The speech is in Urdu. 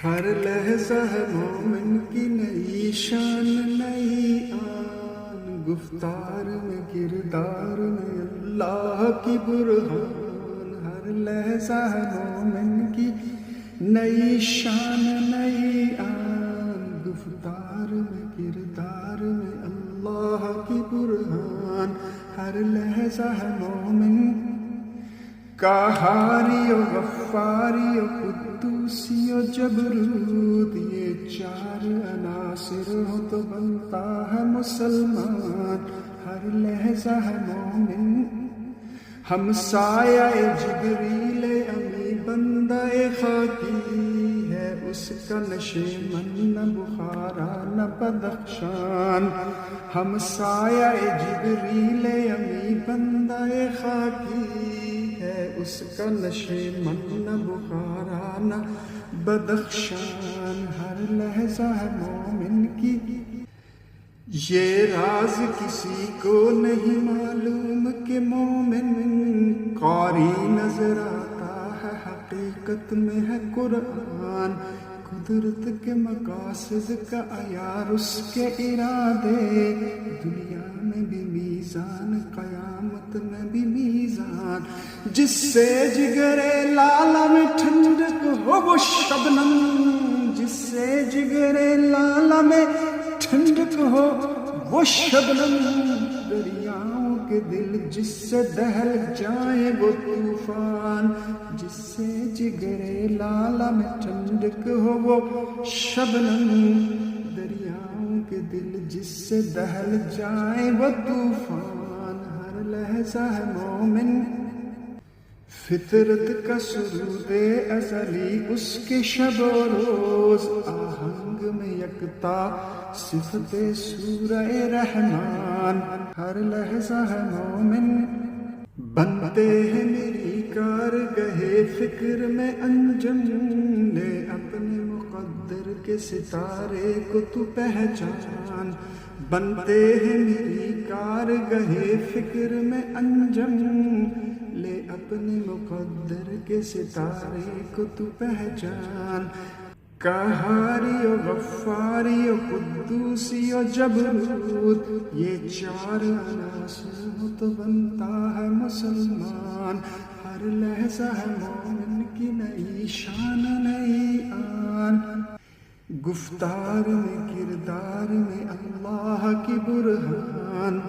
ہر لحظہ ہے مومن کی نئی شان نئی آن، گفتار میں کردار میں اللہ کی برہان۔ ہر لحظہ ہے مومن کی نئی شان نئی آن، گفتار میں کردار میں اللہ کی برہان۔ ہر لحظہ ہے مومن قہاری و غفاری و قدوسی و جبروت، یہ چار عناصر ہو تو بنتا ہے مسلمان۔ ہر لحظہ ہے مومن ہمسایہ جبریل امی بندہ خاکی ہے، اس کا نشیمن نہ بخارا نہ بدخشان۔ ہمسایہ جبریل امی بندہ خاکی ہے، اس کا نشیمن نہ بخارا نہ بدخشان۔ ہر لحظہ ہے مومن کی یہ راز کسی کو نہیں معلوم کہ مومن قاری نظر آتا ہے، حقیقت میں ہے قرآن۔ قدرت کے مقاصد کا عیار اس کے ارادے، دنیا میں بھی میزان قیامت میں بھی میزان۔ جس سے جگر لالا میں ٹھنڈک ہو وہ شبنم، جس سے جگر لالا میں ٹھنڈک ہو وہ شبنم، دریاؤں کے دل جس سے دہل جائیں وہ طوفان۔ جس سے جگر لالا میں ٹھنڈک ہو وہ شبنم، دریاؤں کے دل جس سے دہل جائیں وہ طوفان۔ ہر لحظہ ہے مومن فطرت کا سرود ازلی، اس کے شب و روز آہنگ میں یکتا صفت سورہ رحمان۔ ہر لحظہ ہے مومن بنتے ہیں میری کارگہ فکر میں انجم، لے اپنے مقدر کے ستارے کو تو پہچان۔ بنتے ہیں میری کارگہ فکر میں انجم، لے اپنے مقدر کے ستارے کو تو پہچان۔ قہاری و غفاری و قدوسی و جبروت، یہ چار عناصر ہو تو بنتا ہے مسلمان۔ ہر لحظہ ہے مومن کی نئی شان نئی آن، گفتار میں کردار میں اللہ کی برہان۔